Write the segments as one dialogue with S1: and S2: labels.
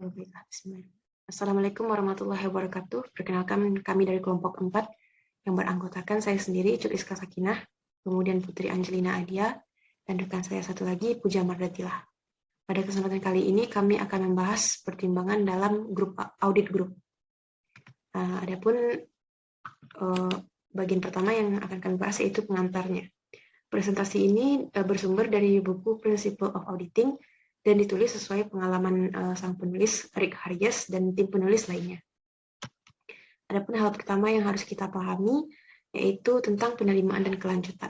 S1: Bismillah. Assalamualaikum warahmatullahi wabarakatuh. Perkenalkan, kami dari kelompok 4 yang beranggotakan saya sendiri, Icu Iska Sakinah, kemudian Putri Angelina Adia, dan rekan saya satu lagi, Puja Mardatilah. Pada kesempatan kali ini kami akan membahas pertimbangan dalam audit grup. Adapun bagian pertama yang akan kami bahas yaitu pengantarnya. Presentasi ini bersumber dari buku Principle of Auditing dan ditulis sesuai pengalaman sang penulis Rick Harjes dan tim penulis lainnya. Adapun hal pertama yang harus kita pahami yaitu tentang penerimaan dan kelanjutan.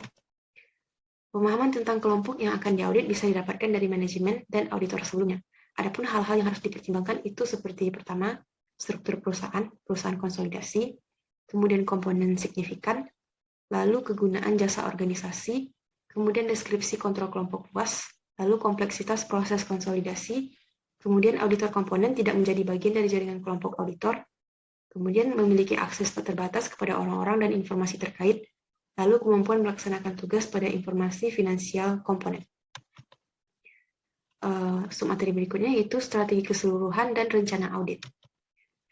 S1: Pemahaman tentang kelompok yang akan diaudit bisa didapatkan dari manajemen dan auditor sebelumnya. Adapun hal-hal yang harus dipertimbangkan itu seperti pertama, struktur perusahaan konsolidasi, kemudian komponen signifikan, lalu kegunaan jasa organisasi, kemudian deskripsi kontrol kelompok luas, lalu kompleksitas proses konsolidasi, kemudian auditor komponen tidak menjadi bagian dari jaringan kelompok auditor, kemudian memiliki akses terbatas kepada orang-orang dan informasi terkait, lalu kemampuan melaksanakan tugas pada informasi finansial komponen. Submateri berikutnya yaitu strategi keseluruhan dan rencana audit.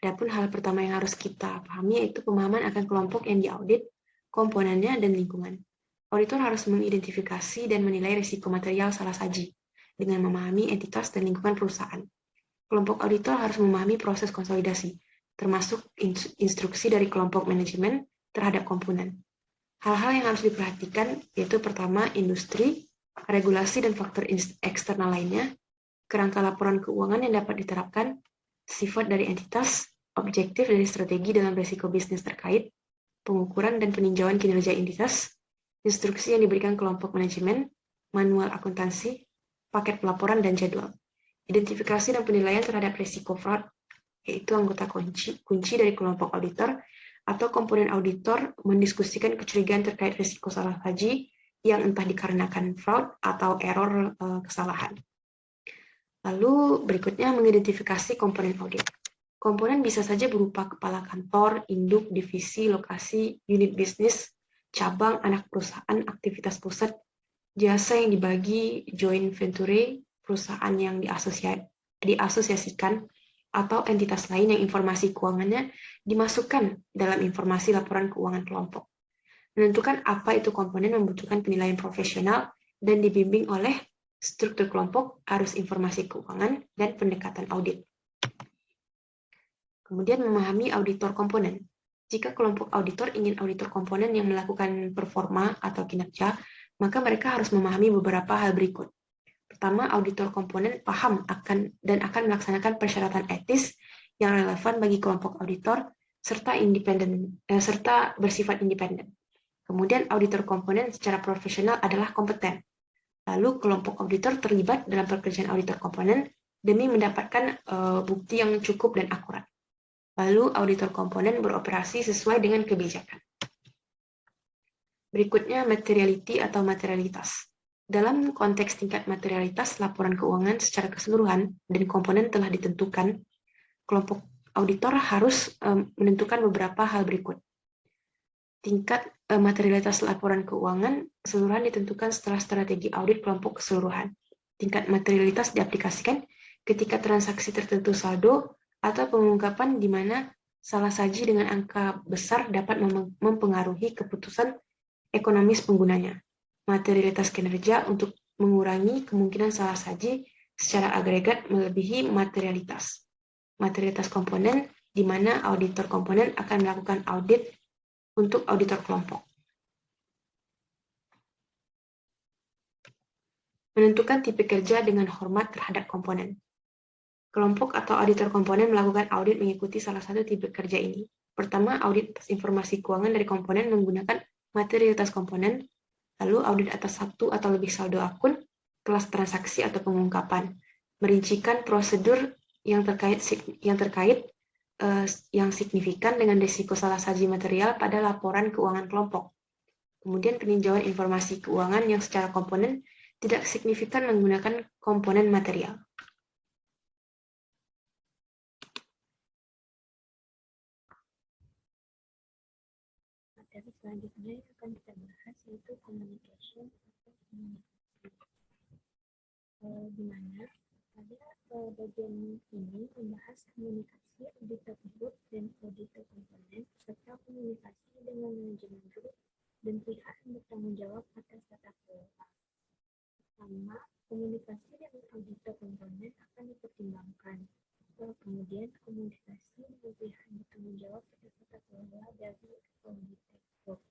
S1: Adapun hal pertama yang harus kita pahami yaitu pemahaman akan kelompok yang diaudit, komponennya, dan lingkungan. Auditor harus mengidentifikasi dan menilai risiko material salah saji dengan memahami entitas dan lingkungan perusahaan. Kelompok auditor harus memahami proses konsolidasi, termasuk instruksi dari kelompok manajemen terhadap komponen. Hal-hal yang harus diperhatikan yaitu pertama, industri, regulasi dan faktor eksternal lainnya, kerangka laporan keuangan yang dapat diterapkan, sifat dari entitas, objektif dari strategi dalam risiko bisnis terkait, pengukuran dan peninjauan kinerja entitas, instruksi yang diberikan kelompok manajemen, manual akuntansi, paket pelaporan, dan jadwal. Identifikasi dan penilaian terhadap risiko fraud, yaitu anggota kunci dari kelompok auditor, atau komponen auditor mendiskusikan kecurigaan terkait risiko salah saji yang entah dikarenakan fraud atau error kesalahan. Lalu berikutnya mengidentifikasi komponen audit. Komponen bisa saja berupa kepala kantor, induk, divisi, lokasi, unit bisnis, cabang, anak perusahaan, aktivitas pusat, jasa yang dibagi, joint venture, perusahaan yang diasosiasikan, atau entitas lain yang informasi keuangannya dimasukkan dalam informasi laporan keuangan kelompok. Menentukan apa itu komponen membutuhkan penilaian profesional dan dibimbing oleh struktur kelompok, arus informasi keuangan, dan pendekatan audit. Kemudian memahami auditor komponen. Jika kelompok auditor ingin auditor komponen yang melakukan performa atau kinerja, maka mereka harus memahami beberapa hal berikut. Pertama, auditor komponen paham akan melaksanakan persyaratan etis yang relevan bagi kelompok auditor serta bersifat independen. Kemudian auditor komponen secara profesional adalah kompeten. Lalu kelompok auditor terlibat dalam pekerjaan auditor komponen demi mendapatkan bukti yang cukup dan akurat. Lalu auditor komponen beroperasi sesuai dengan kebijakan. Berikutnya materiality atau materialitas. Dalam konteks tingkat materialitas laporan keuangan secara keseluruhan dan komponen telah ditentukan, kelompok auditor harus menentukan beberapa hal berikut. Tingkat materialitas laporan keuangan keseluruhan ditentukan setelah strategi audit kelompok keseluruhan. Tingkat materialitas diaplikasikan ketika transaksi tertentu saldo atau pengungkapan di mana salah saji dengan angka besar dapat mempengaruhi keputusan ekonomis penggunanya. Materialitas kinerja untuk mengurangi kemungkinan salah saji secara agregat melebihi materialitas. Materialitas komponen di mana auditor komponen akan melakukan audit untuk auditor kelompok. Menentukan tipe kerja dengan hormat terhadap komponen. Kelompok atau auditor komponen melakukan audit mengikuti salah satu tipe kerja ini. Pertama, audit atas informasi keuangan dari komponen menggunakan materialitas komponen, lalu audit atas satu atau lebih saldo akun, kelas transaksi atau pengungkapan, merincikan prosedur yang signifikan dengan risiko salah saji material pada laporan keuangan kelompok. Kemudian peninjauan informasi keuangan yang secara komponen tidak signifikan menggunakan komponen material.
S2: Materi selanjutnya yang akan kita bahas yaitu communication atau komunikasi. Di mana Pada bagian ini membahas komunikasi auditor grup dan auditor komponen serta komunikasi dengan manajemen grup dan pihak yang bertanggung jawab atas tata kelola. Pertama, komunikasi dengan auditor komponen akan dipertimbangkan. Kemudian komunikasi dengan pihak yang bertanggung jawab atas tata kelola dari auditor grup.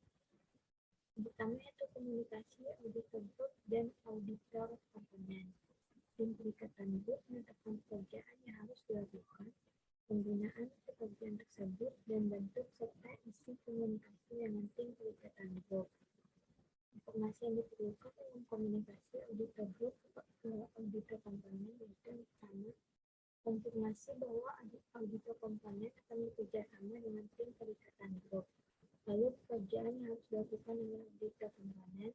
S2: Pertama yaitu komunikasi auditor grup dan auditor komponen. Tim perikatan grup menetapkan pekerjaan yang harus dilakukan, penggunaan pekerjaan tersebut, dan bentuk serta isi komunikasi dengan tim perikatan grup. Informasi yang diperlukan dalam komunikasi auditor grup ke auditor komponen yaitu yang pertama, konfirmasi bahwa auditor komponen akan bekerja sama dengan tim perikatan grup. Lalu pekerjaan yang harus dilakukan oleh auditor komponen,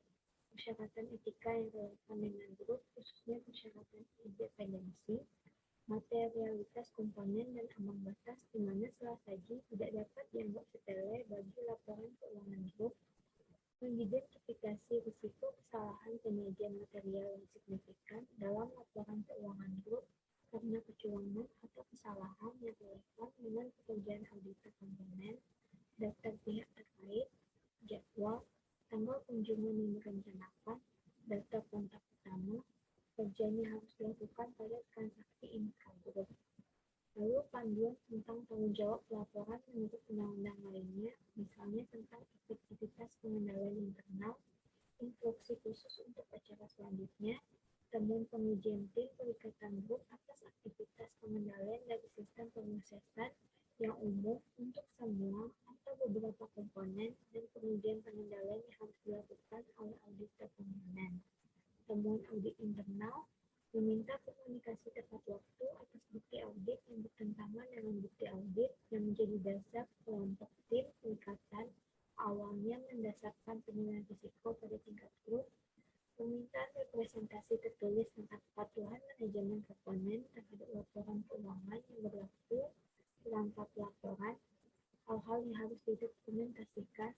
S2: persyaratan etika yang relevan dengan grup, khususnya persyaratan independensi, materialitas komponen dan ambang batas di mana salah saji tidak dapat dianggap sepele bagi laporan keuangan grup, mengidentifikasi risiko kesalahan penyajian material yang signifikan dalam laporan keuangan grup karena kecurangan atau kesalahan yang relevan dengan pekerjaan auditor komponen, daftar pihak terkait, jadwal, tanggal kunjungan yang direncanakan, daftar kontak utama, kerjaan yang harus dilakukan pada transaksi intragrup. Lalu panduan tentang tanggung jawab laporan menurut undang-undang lainnya, misalnya tentang efektivitas pengendalian internal, instruksi khusus untuk acara selanjutnya, temuan pengujian tim perikatan grup atas aktivitas pengendalian dari sistem pemrosesan yang umum untuk semua atau beberapa komponen dan pengujian pengendalian yang harus dilakukan oleh auditor komponen. Temuan audit internal meminta komunikasi tepat waktu atas bukti audit yang bertentangan dengan bukti audit yang menjadi dasar kelompok tim perikatan awalnya mendasarkan penilaian risiko pada tingkat grup, permintaan representasi tertulis tentang kepatuhan manajemen komponen terhadap laporan keuangan yang berlaku perangkat laporan, hal-hal yang harus didokumentasikan,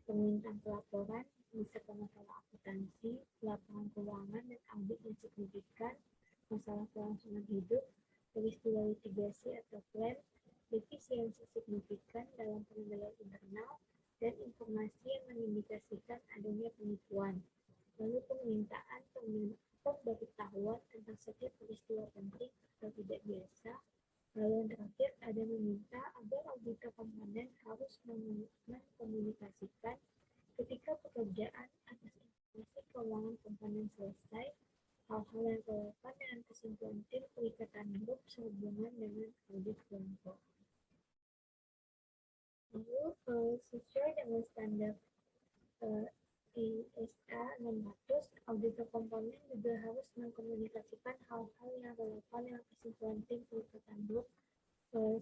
S2: permintaan pelaporan, misalkan masalah akuntansi, laporan keuangan dan audit yang signifikan, masalah kelangsungan hidup, peristiwa litigasi atau klaim, defisiensi signifikan dalam pengendalian internal, dan informasi yang mengindikasikan adanya penipuan. Lalu permintaan pemberitahuan tentang setiap peristiwa penting atau tidak biasa. Lalu yang terakhir ada meminta agar auditor komponen harus mengkomunikasikan ketika pekerjaan atas informasi keuangan komponen selesai, hal-hal yang relevan dengan kesimpulan tim perikatan grup sehubungan dengan audit kelompok. Lalu sesuai dengan standar ISA 600, auditor komponen juga harus mengkomunikasikan hal-hal yang relevan dengan kesimpulan tim perikatan grup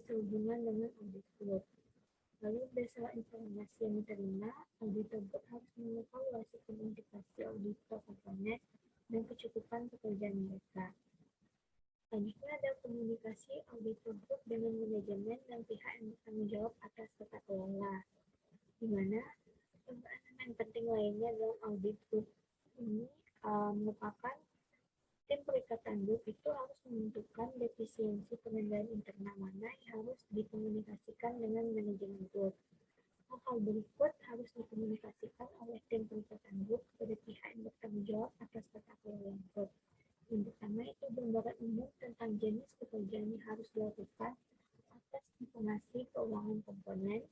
S2: sehubungan dengan audit grup. Lalu berdasarkan informasi yang diterima, auditor grup harus mengevaluasi komunikasi auditor komponen dan kecukupan pekerjaan mereka. Selanjutnya ada komunikasi auditor grup dengan manajemen dan pihak yang bertanggung jawab atas tata kelola, di mana elemen penting lainnya dalam audit grup ini merupakan tim perikatan grup itu harus menentukan defisiensi pengendalian internal mana yang harus dikomunikasikan dengan manajemen grup. Hal berikut harus dikomunikasikan oleh tim perikatan grup kepada pihak yang bertanggung jawab atas tata kelola grup. Yang pertama itu gambaran umum tentang jenis pekerjaan yang harus dilakukan atas informasi keuangan komponen.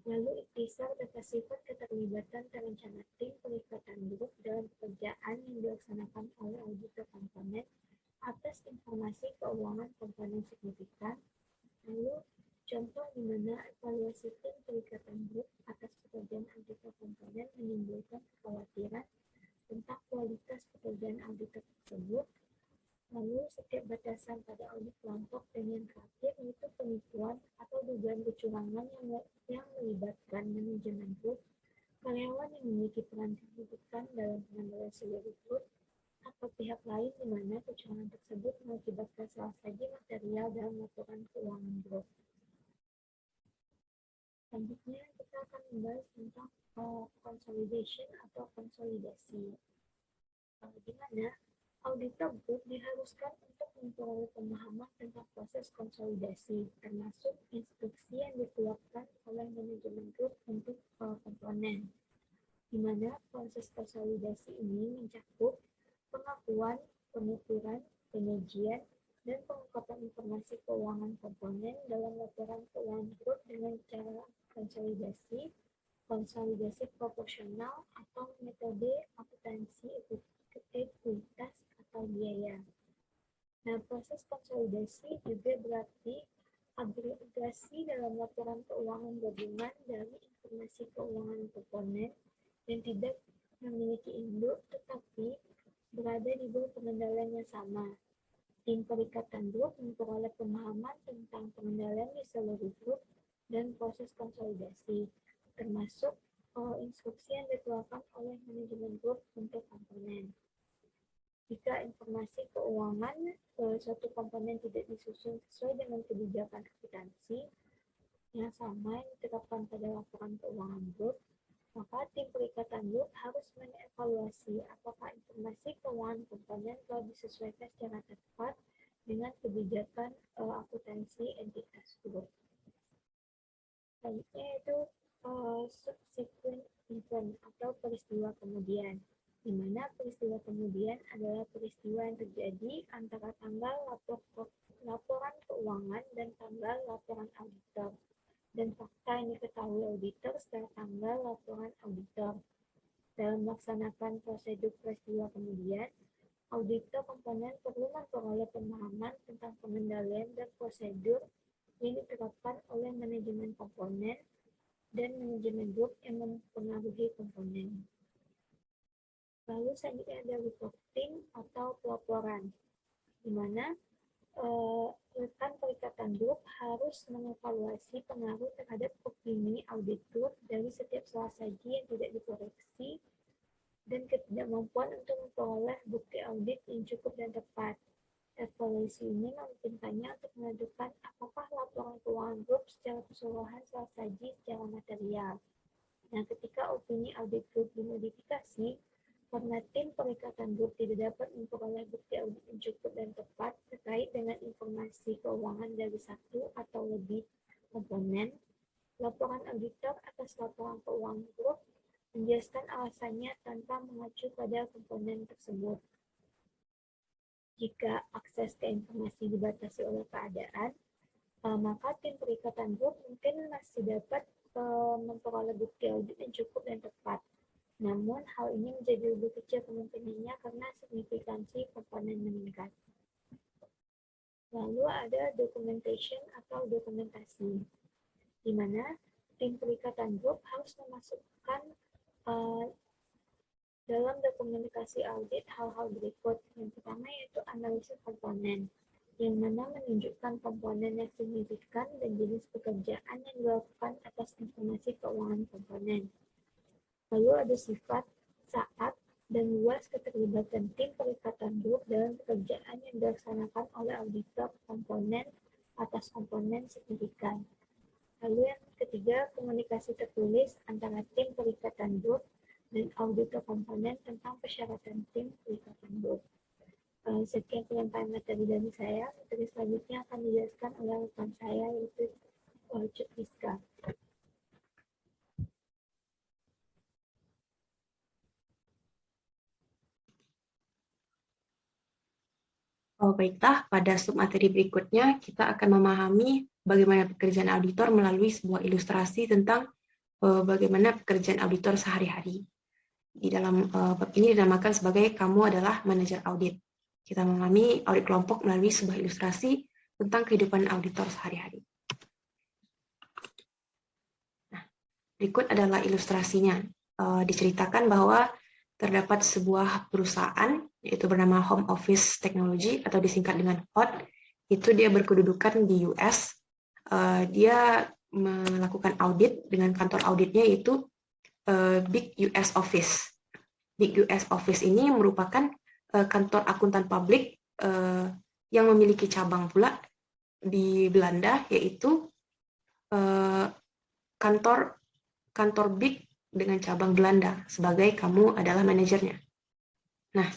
S2: Lalu ikhtisar data sifat keterlibatan terencana tim perikatan grup dalam pekerjaan yang dilaksanakan oleh auditor komponen atas informasi keuangan komponen signifikan. Lalu contoh di mana evaluasi tim perikatan grup atas pekerjaan auditor komponen menimbulkan kekhawatiran tentang kualitas pekerjaan auditor tersebut. Lalu setiap batasan pada audit kelompok dan yang terakhir yaitu penipuan atau dugaan kecurangan yang melibatkan manajemen grup, karyawan yang memiliki peran signifikan dalam pengendalian seluruh grup, atau pihak lain di mana kecurangan tersebut mengakibatkan salah saji material dalam laporan keuangan grup. Selanjutnya kita akan membahas tentang consolidation atau konsolidasi, di mana auditor grup diharuskan untuk memperoleh pemahaman tentang proses konsolidasi, termasuk instruksi yang dikeluarkan oleh manajemen grup untuk komponen, di mana proses konsolidasi ini mencakup pengakuan, penuturan, penyajian, dan pengungkapan informasi keuangan komponen dalam laporan keuangan grup dengan cara konsolidasi proporsional, atau metode akuntansi ekuitas atau biaya. Nah, proses konsolidasi juga berarti agregasi dalam laporan keuangan gabungan dari informasi keuangan komponen yang tidak memiliki induk tetapi berada di bawah pengendalian yang sama. Tim perikatan grup memperoleh pemahaman tentang pengendalian di seluruh grup dan proses konsolidasi, termasuk instruksi yang dikeluarkan oleh manajemen grup untuk komponen. Jika informasi keuangan suatu komponen tidak disusun sesuai dengan kebijakan akuntansi yang sama yang diterapkan pada laporan keuangan grup, maka tim perikatan grup harus mengevaluasi apakah informasi keuangan komponen telah disesuaikan secara tepat dengan kebijakan akuntansi entitas grup. Selanjutnya yaitu subsequent event atau peristiwa kemudian, di mana peristiwa kemudian adalah peristiwa yang terjadi antara tanggal laporan keuangan dan tanggal laporan auditor, dan fakta yang diketahui auditor setelah tanggal laporan auditor. Dalam melaksanakan prosedur peristiwa kemudian, auditor komponen perlu memperoleh pemahaman tentang pengendalian dan prosedur yang diterapkan oleh manajemen komponen dan manajemen grup yang mempengaruhi komponen. Lalu selanjutnya ada reporting atau pelaporan, di mana rekan perikatan grup harus mengevaluasi pengaruh terhadap opini audit grup dari setiap soal saji yang tidak dikoreksi dan ketidakmampuan untuk memperoleh bukti audit yang cukup dan tepat. Evaluasi ini memungkinkannya untuk menentukan apakah laporan keuangan grup secara keseluruhan telah saji secara material. Nah, ketika opini audit grup dimodifikasi, karena tim perikatan grup tidak dapat memperoleh bukti audit yang cukup dan tepat terkait dengan informasi keuangan dari satu atau lebih komponen, laporan auditor atas laporan keuangan grup menjelaskan alasannya tanpa mengacu pada komponen tersebut. Jika akses ke informasi dibatasi oleh keadaan, maka tim perikatan grup mungkin masih dapat memperoleh bukti audit yang cukup dan tepat. Namun, hal ini menjadi lebih kecil kemungkinannya karena signifikansi komponen meningkat. Lalu ada documentation atau dokumentasi, di mana tim perikatan grup harus memasukkan dalam dokumentasi audit hal-hal berikut. Yang pertama yaitu analisis komponen, yang mana menunjukkan komponen yang signifikan dan jenis pekerjaan yang dilakukan atas informasi keuangan komponen. Lalu ada sifat, saat, dan luas keterlibatan tim perikatan grup dalam pekerjaan yang dilaksanakan oleh auditor komponen atas komponen signifikan. Lalu yang ketiga, komunikasi tertulis antara tim perikatan grup dan auditor komponen tentang persyaratan tim perikatan grup. Sekian penyampaian materi dari saya. Materi selanjutnya akan dijelaskan oleh rekan saya, yaitu Cut Rizka.
S1: Baiklah, pada submateri berikutnya kita akan memahami bagaimana pekerjaan auditor melalui sebuah ilustrasi tentang bagaimana pekerjaan auditor sehari-hari. Di dalam bab ini dinamakan sebagai kamu adalah manajer audit. Kita memahami audit kelompok melalui sebuah ilustrasi tentang kehidupan auditor sehari-hari. Nah, berikut adalah ilustrasinya. Diceritakan bahwa terdapat sebuah perusahaan, yaitu bernama Home Office Technology, atau disingkat dengan HOT. Itu dia berkedudukan di US. Dia melakukan audit dengan kantor auditnya, yaitu Big US Office. Big US Office ini merupakan kantor akuntan publik yang memiliki cabang pula di Belanda, yaitu kantor Big dengan cabang Belanda, sebagai kamu adalah manajernya. Nah,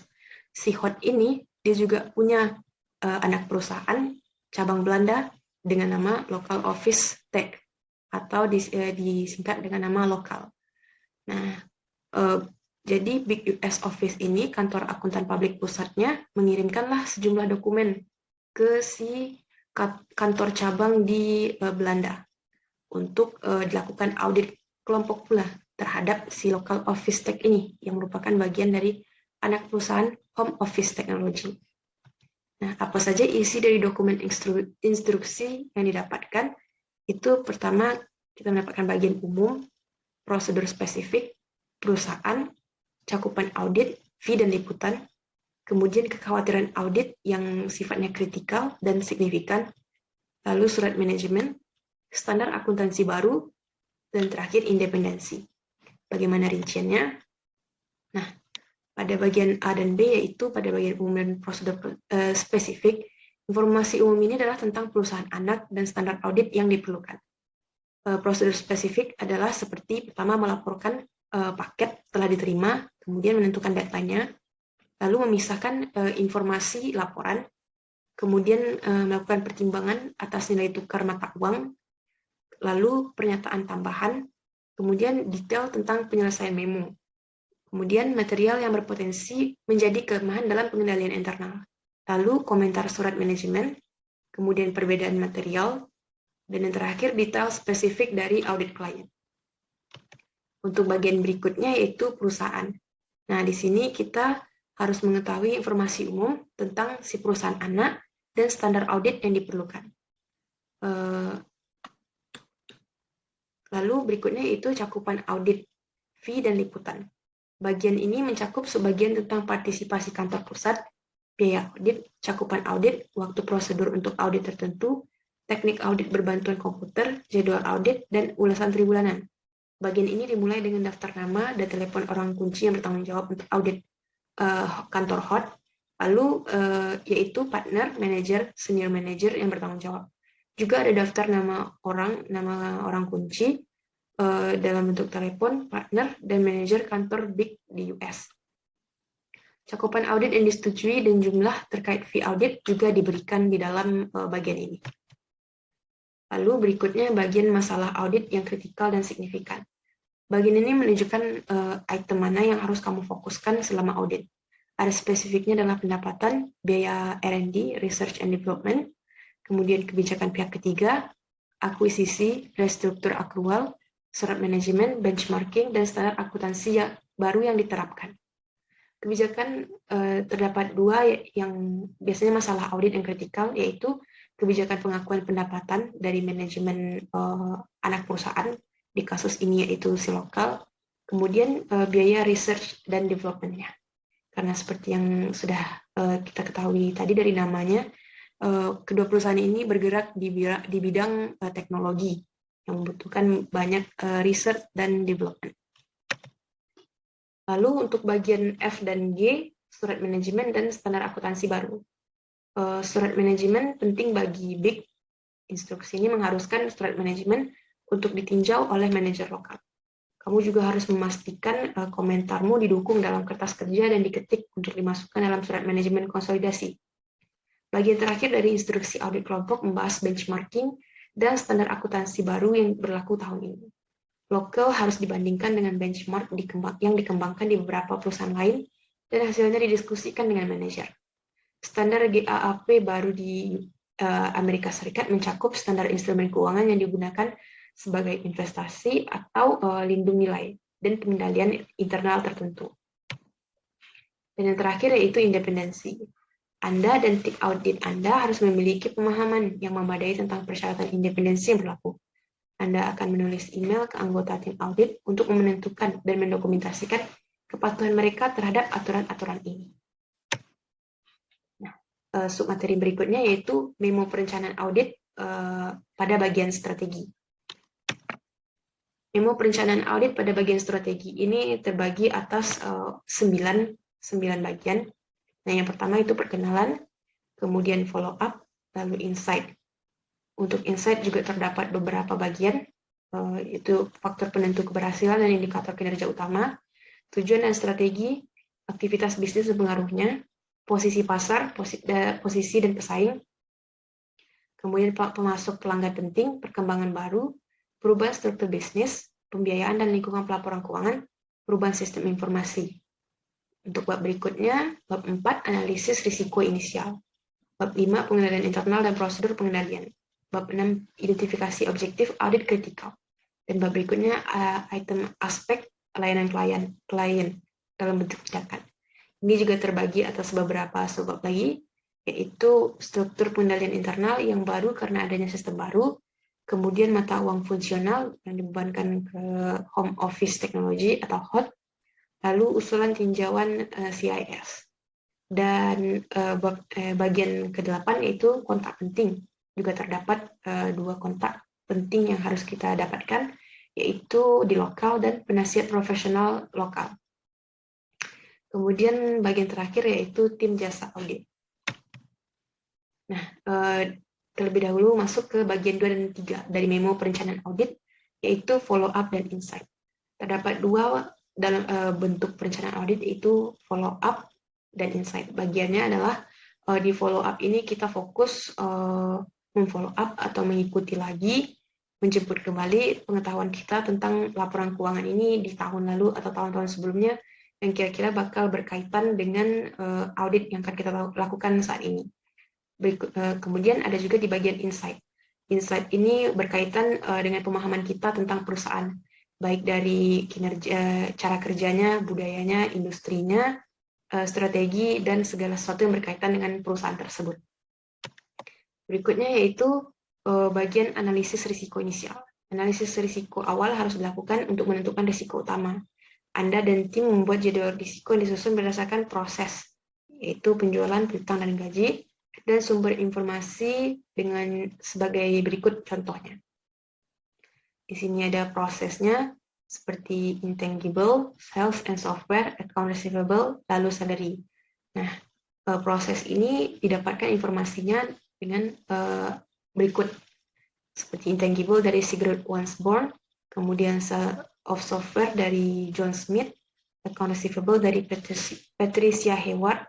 S1: si HOT ini dia juga punya anak perusahaan cabang Belanda dengan nama Local Office Tech atau disingkat dengan nama lokal. Nah, jadi Big US Office ini, kantor akuntan publik pusatnya, mengirimkanlah sejumlah dokumen ke si kantor cabang di Belanda untuk dilakukan audit kelompok pula terhadap si Local Office Tech ini, yang merupakan bagian dari anak perusahaan Home Office Technology. Nah, apa saja isi dari dokumen instruksi yang didapatkan? Itu pertama, kita mendapatkan bagian umum, prosedur spesifik, perusahaan, cakupan audit, fee dan liputan, kemudian kekhawatiran audit yang sifatnya kritikal dan signifikan, lalu surat manajemen, standar akuntansi baru, dan terakhir independensi. Bagaimana rinciannya? Nah, pada bagian A dan B, yaitu pada bagian umum dan prosedur spesifik, informasi umum ini adalah tentang perusahaan anak dan standar audit yang diperlukan. Prosedur spesifik adalah seperti pertama melaporkan paket telah diterima, kemudian menentukan datanya, lalu memisahkan informasi laporan, kemudian melakukan pertimbangan atas nilai tukar mata uang, lalu pernyataan tambahan, kemudian detail tentang penyelesaian memo. Kemudian material yang berpotensi menjadi kelemahan dalam pengendalian internal. Lalu komentar surat manajemen, kemudian perbedaan material, dan yang terakhir detail spesifik dari audit klien. Untuk bagian berikutnya yaitu perusahaan. Nah, di sini kita harus mengetahui informasi umum tentang si perusahaan anak dan standar audit yang diperlukan. Lalu berikutnya itu cakupan audit, fee dan liputan. Bagian ini mencakup sebagian tentang partisipasi kantor pusat, biaya audit, cakupan audit, waktu prosedur untuk audit tertentu, teknik audit berbantuan komputer, jadwal audit, dan ulasan tribulanan. Bagian ini dimulai dengan daftar nama dan telepon orang kunci yang bertanggung jawab untuk audit kantor hot, lalu yaitu partner, manager, senior manager yang bertanggung jawab. Juga ada daftar nama orang kunci, dalam bentuk telepon, partner, dan manajer kantor Big di US. Cakupan audit yang disetujui dan jumlah terkait fee audit juga diberikan di dalam bagian ini. Lalu berikutnya bagian masalah audit yang kritikal dan signifikan. Bagian ini menunjukkan item mana yang harus kamu fokuskan selama audit. Ada spesifiknya adalah pendapatan, biaya R&D, Research and Development, kemudian kebijakan pihak ketiga, akuisisi, restruktur akrual, surat manajemen, benchmarking, dan standar akuntansi baru yang diterapkan. Kebijakan terdapat dua yang biasanya masalah audit yang kritikal, yaitu kebijakan pengakuan pendapatan dari manajemen anak perusahaan, di kasus ini yaitu si lokal, kemudian biaya research dan development-nya. Karena seperti yang sudah kita ketahui tadi dari namanya, kedua perusahaan ini bergerak di bidang teknologi, yang membutuhkan banyak research dan development. Lalu untuk bagian F dan G, surat manajemen dan standar akuntansi baru. Surat manajemen penting bagi BIG. Instruksi ini mengharuskan surat manajemen untuk ditinjau oleh manajer lokal. Kamu juga harus memastikan komentarmu didukung dalam kertas kerja dan diketik untuk dimasukkan dalam surat manajemen konsolidasi. Bagian terakhir dari instruksi audit kelompok membahas benchmarking dan standar akuntansi baru yang berlaku tahun ini. Lokal harus dibandingkan dengan benchmark yang dikembangkan di beberapa perusahaan lain dan hasilnya didiskusikan dengan manajer. Standar GAAP baru di Amerika Serikat mencakup standar instrumen keuangan yang digunakan sebagai investasi atau lindung nilai dan pengendalian internal tertentu. Dan yang terakhir yaitu independensi. Anda dan tim audit Anda harus memiliki pemahaman yang memadai tentang persyaratan independensi yang berlaku. Anda akan menulis email ke anggota tim audit untuk menentukan dan mendokumentasikan kepatuhan mereka terhadap aturan-aturan ini. Nah, submateri berikutnya yaitu memo perencanaan audit pada bagian strategi. Memo perencanaan audit pada bagian strategi ini terbagi atas 9 bagian. Nah, yang pertama itu perkenalan, kemudian follow up, lalu insight. Untuk insight juga terdapat beberapa bagian, itu faktor penentu keberhasilan dan indikator kinerja utama, tujuan dan strategi, aktivitas bisnis dan pengaruhnya, posisi pasar, posisi dan pesaing, kemudian pemasok pelanggan penting, perkembangan baru, perubahan struktur bisnis, pembiayaan dan lingkungan pelaporan keuangan, perubahan sistem informasi. Untuk bab berikutnya, bab 4, analisis risiko inisial. Bab 5, pengendalian internal dan prosedur pengendalian. Bab 6, identifikasi objektif audit kritikal. Dan bab berikutnya, item aspek layanan klien dalam bentuk tindakan. Ini juga terbagi atas beberapa subbab lagi, yaitu struktur pengendalian internal yang baru karena adanya sistem baru, kemudian mata uang fungsional yang dibebankan ke home office teknologi atau HOT, lalu usulan tinjauan CIS. Dan bagian ke-8 yaitu kontak penting. Juga terdapat 2 kontak penting yang harus kita dapatkan, yaitu di lokal dan penasihat profesional lokal. Kemudian bagian terakhir yaitu tim jasa audit. Nah, terlebih dahulu masuk ke bagian 2 dan 3 dari memo perencanaan audit, yaitu follow up dan insight. Terdapat 2 dalam bentuk perencanaan audit, yaitu follow up dan insight. Bagiannya adalah di follow up ini kita fokus memfollow up atau mengikuti lagi, menjemput kembali pengetahuan kita tentang laporan keuangan ini di tahun lalu atau tahun-tahun sebelumnya yang kira-kira bakal berkaitan dengan audit yang akan kita lakukan saat ini. Kemudian ada juga di bagian insight. Insight ini berkaitan dengan pemahaman kita tentang perusahaan, baik dari kinerja, cara kerjanya, budayanya, industrinya, strategi, dan segala sesuatu yang berkaitan dengan perusahaan tersebut. Berikutnya yaitu bagian analisis risiko inisial. Analisis risiko awal harus dilakukan untuk menentukan risiko utama. Anda dan tim membuat jadwal risiko yang disusun berdasarkan proses, yaitu penjualan, piutang, dan gaji, dan sumber informasi dengan sebagai berikut contohnya. Di sini ada prosesnya, seperti intangible, sales and software, account receivable, lalu salary. Nah, proses ini didapatkan informasinya dengan berikut, seperti intangible dari Sigurd Wansborn, kemudian of software dari John Smith, account receivable dari Patricia Hayward,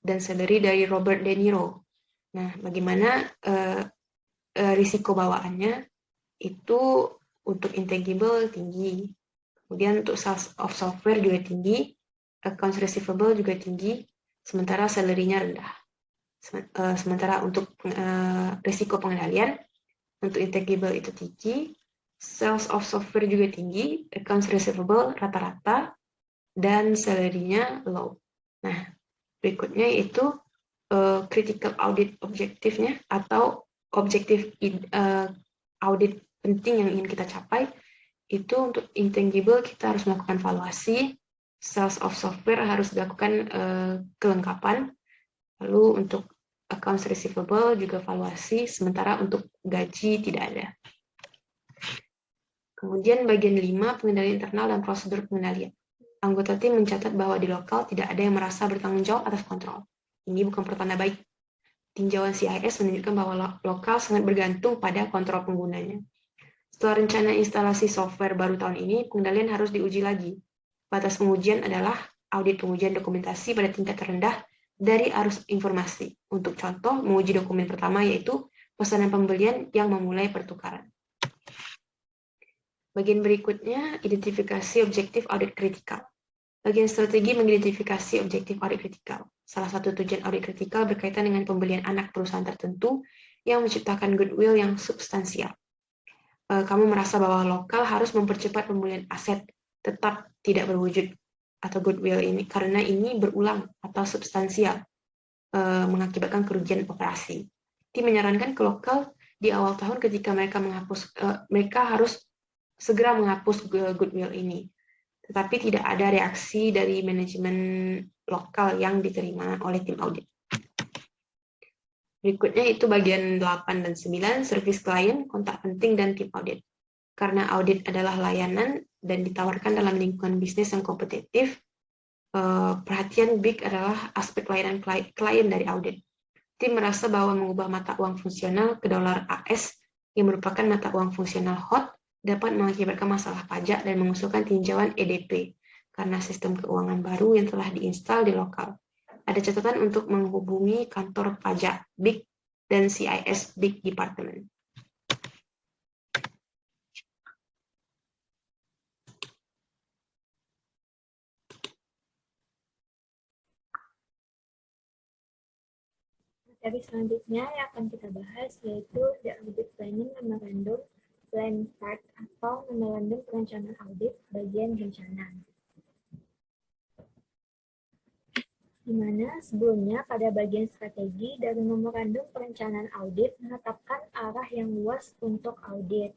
S1: dan salary dari Robert De Niro. Nah, bagaimana risiko bawaannya? Itu untuk intangible tinggi, kemudian untuk sales of software juga tinggi, accounts receivable juga tinggi, sementara salary-nya rendah. Sementara untuk risiko pengendalian, untuk intangible itu tinggi, sales of software juga tinggi, accounts receivable rata-rata, dan salary-nya low. Nah, berikutnya yaitu critical audit objektifnya atau objektif audit penting yang ingin kita capai. Itu untuk intangible kita harus melakukan valuasi, sales of software harus dilakukan kelengkapan, lalu untuk accounts receivable juga valuasi, sementara untuk gaji tidak ada. Kemudian bagian 5, pengendalian internal dan prosedur pengendalian. Anggota tim mencatat bahwa di lokal tidak ada yang merasa bertanggung jawab atas kontrol. Ini bukan pertanda baik. Tinjauan CIS menunjukkan bahwa lokal sangat bergantung pada kontrol penggunanya. Setelah rencana instalasi software baru tahun ini, pengendalian harus diuji lagi. Batas pengujian adalah audit pengujian dokumentasi pada tingkat terendah dari arus informasi. Untuk contoh, menguji dokumen pertama yaitu pesanan pembelian yang memulai pertukaran. Bagian berikutnya, identifikasi objektif audit kritikal. Bagian strategi mengidentifikasi objektif audit kritikal. Salah satu tujuan audit kritikal berkaitan dengan pembelian anak perusahaan tertentu yang menciptakan goodwill yang substansial. Kamu merasa bahwa lokal harus mempercepat pemulihan aset tetap tidak berwujud atau goodwill ini karena ini berulang atau substansial, mengakibatkan kerugian operasi. Tim menyarankan ke lokal di awal tahun ketika mereka harus segera menghapus goodwill ini. Tetapi tidak ada reaksi dari manajemen lokal yang diterima oleh tim audit. Berikutnya itu bagian 8 dan 9, service klien, kontak penting, dan tim audit. Karena audit adalah layanan dan ditawarkan dalam lingkungan bisnis yang kompetitif, perhatian big adalah aspek layanan klien dari audit. Tim merasa bahwa mengubah mata uang fungsional ke dolar AS yang merupakan mata uang fungsional hot dapat mengakibatkan masalah pajak dan mengusulkan tinjauan EDP karena sistem keuangan baru yang telah diinstal di lokal. Ada catatan untuk menghubungi kantor pajak BIK dan CIS BIK Department.
S2: Materi selanjutnya yang akan kita bahas yaitu The Audit Planning Memorandum Plan Part atau Memorandum Perencanaan Audit bagian rencana. Di mana sebelumnya pada bagian strategi dari Memorandum Perencanaan Audit menetapkan arah yang luas untuk audit.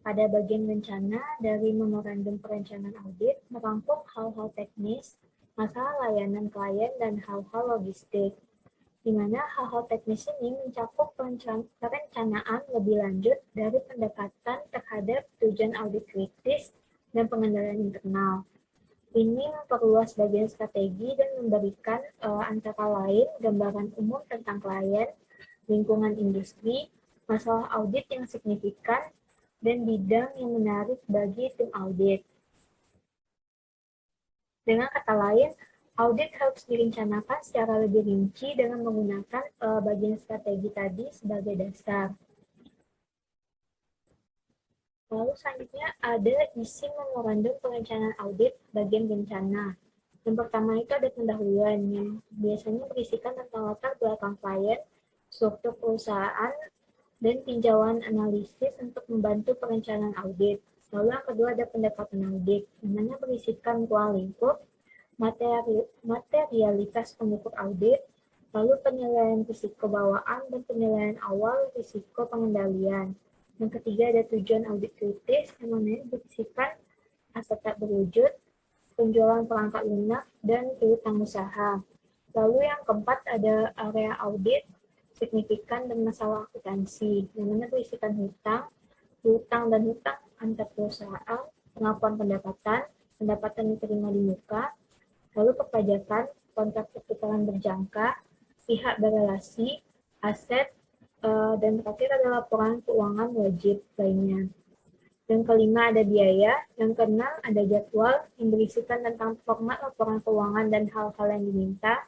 S2: Pada bagian rencana dari Memorandum Perencanaan Audit merangkum hal-hal teknis, masalah layanan klien, dan hal-hal logistik, di mana hal-hal teknis ini mencakup perencanaan lebih lanjut dari pendekatan terhadap tujuan audit kritis dan pengendalian internal. Ini memperluas bagian strategi dan memberikan antara lain gambaran umum tentang klien, lingkungan industri, masalah audit yang signifikan, dan bidang yang menarik bagi tim audit. Dengan kata lain, audit harus direncanakan secara lebih rinci dengan menggunakan bagian strategi tadi sebagai dasar. Lalu selanjutnya ada isi memorandum perencanaan audit bagian rencana. Yang pertama itu ada pendahuluan yang biasanya berisikan tentang latar belakang klien, struktur perusahaan, dan tinjauan analisis untuk membantu perencanaan audit. Lalu yang kedua ada pendekatan audit, yang mana berisikan ruang lingkup, materialitas pengukur audit, lalu penilaian risiko bawaan dan penilaian awal risiko pengendalian. Yang ketiga ada tujuan audit kritis, yang mana berisikan aset tak berwujud, penjualan perangkat lunak, dan piutang usaha. Lalu yang keempat ada area audit, signifikan dan masalah akuntansi, yang mana berisikan hutang dan hutang antar perusahaan, pengakuan pendapatan, pendapatan diterima di muka, lalu perpajakan, kontrak pertukaran berjangka, pihak berelasi, aset, dan terakhir ada laporan keuangan wajib lainnya. Yang kelima ada biaya, yang keenam ada jadwal yang berisikan tentang format laporan keuangan dan hal-hal yang diminta,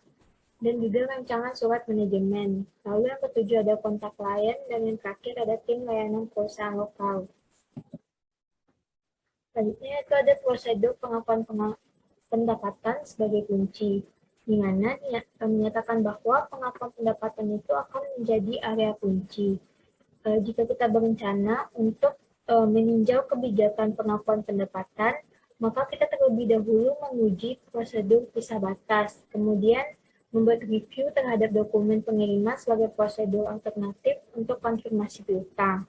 S2: dan juga rancangan surat manajemen. Lalu yang ketujuh ada kontak klien, dan yang terakhir ada tim layanan perusahaan lokal. Selanjutnya itu ada prosedur pengakuan pendapatan sebagai kunci, di mana menyatakan bahwa pengakuan pendapatan itu akan menjadi area kunci. Jika kita berencana untuk meninjau kebijakan pengakuan pendapatan, maka kita terlebih dahulu menguji prosedur pisah batas, kemudian membuat review terhadap dokumen pengiriman sebagai prosedur alternatif untuk konfirmasi piutang,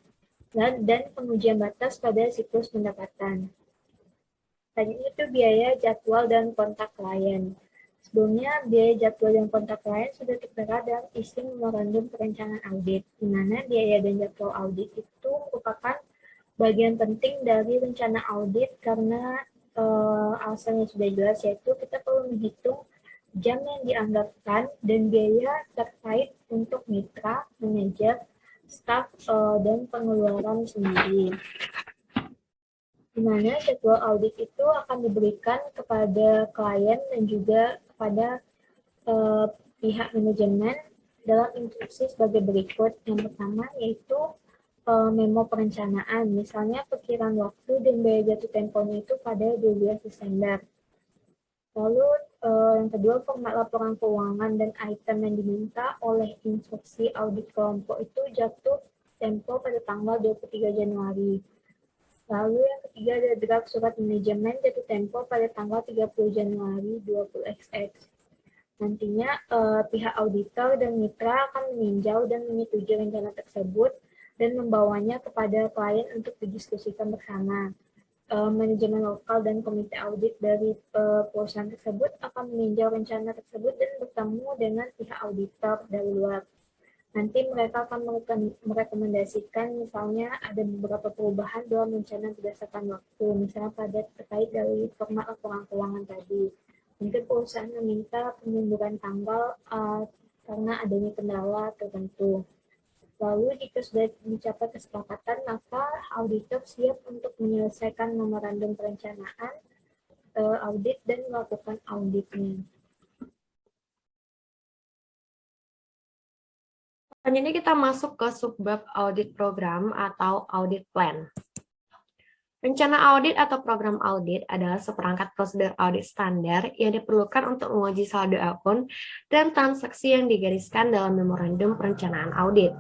S2: dan pengujian batas pada siklus pendapatan. Tadi itu biaya, jadwal, dan kontak klien. Sebelumnya, biaya, jadwal, dan kontak klien sudah tertera dalam isi memorandum perencanaan audit, di mana biaya dan jadwal audit itu merupakan bagian penting dari rencana audit karena alasannya sudah jelas, yaitu kita perlu menghitung jam yang dianggarkan dan biaya terkait untuk mitra, manajer, staf, dan pengeluaran sendiri. Di mana jadwal audit itu akan diberikan kepada klien dan juga kepada pihak manajemen dalam instruksi sebagai berikut. Yang pertama yaitu memo perencanaan, misalnya perkiraan waktu dan biaya jatuh temponya itu pada 12 Desember. Lalu yang kedua, format laporan keuangan dan item yang diminta oleh instruksi audit kelompok itu jatuh tempo pada tanggal 23 Januari. Lalu yang ketiga ada draft surat manajemen jatuh tempo pada tanggal 30 Januari 20XX. Nantinya pihak auditor dan mitra akan meninjau dan menyetujui rencana tersebut dan membawanya kepada klien untuk didiskusikan bersama. Manajemen lokal dan komite audit dari perusahaan tersebut akan meninjau rencana tersebut dan bertemu dengan pihak auditor dari luar. Nanti mereka akan merekomendasikan misalnya ada beberapa perubahan dalam rencana berdasarkan waktu, misalnya pada terkait dari format laporan keuangan tadi. Mungkin perusahaan meminta pemunduran tanggal karena adanya kendala tertentu. Lalu jika sudah mencapai kesepakatan, maka auditor siap untuk menyelesaikan memorandum perencanaan audit dan melakukan auditnya.
S3: Selanjutnya kita masuk ke subbab audit program atau audit plan. Rencana audit atau program audit adalah seperangkat prosedur audit standar yang diperlukan untuk menguji saldo akun dan transaksi yang digariskan dalam memorandum perencanaan audit.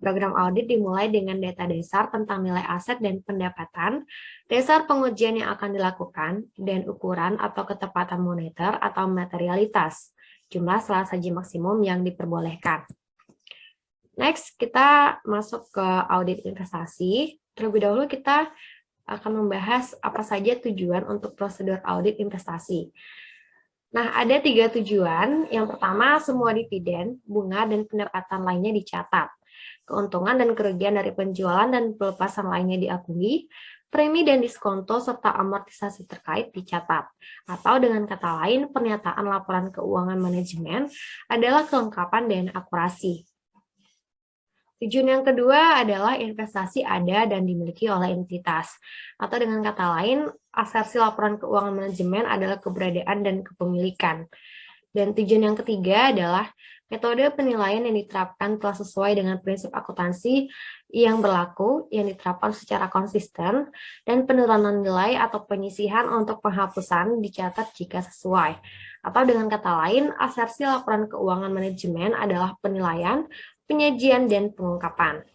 S3: Program audit dimulai dengan data dasar tentang nilai aset dan pendapatan, dasar pengujian yang akan dilakukan, dan ukuran atau ketepatan moneter atau materialitas, jumlah saji maksimum yang diperbolehkan. Next, kita masuk ke audit investasi. Terlebih dahulu kita akan membahas apa saja tujuan untuk prosedur audit investasi. Nah, ada 3 tujuan. Yang pertama, semua dividen, bunga, dan pendapatan lainnya dicatat. Keuntungan dan kerugian dari penjualan dan pelepasan lainnya diakui. Premi dan diskonto serta amortisasi terkait dicatat. Atau dengan kata lain, pernyataan laporan keuangan manajemen adalah kelengkapan dan akurasi. Tujuan yang kedua adalah investasi ada dan dimiliki oleh entitas. Atau dengan kata lain, asersi laporan keuangan manajemen adalah keberadaan dan kepemilikan. Dan tujuan yang ketiga adalah metode penilaian yang diterapkan telah sesuai dengan prinsip akuntansi yang berlaku, yang diterapkan secara konsisten, dan penurunan nilai atau penyisihan untuk penghapusan dicatat jika sesuai. Atau dengan kata lain, asersi laporan keuangan manajemen adalah penilaian, penyajian, dan pengungkapan.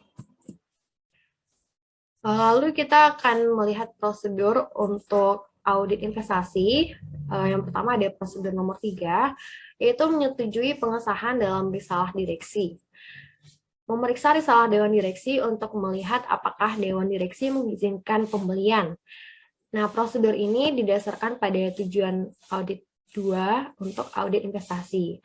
S3: Lalu kita akan melihat prosedur untuk audit investasi. Yang pertama ada prosedur nomor 3, yaitu menyetujui pengesahan dalam risalah direksi. Memeriksa risalah Dewan Direksi untuk melihat apakah Dewan Direksi mengizinkan pembelian. Nah, prosedur ini didasarkan pada tujuan audit 2 untuk audit investasi.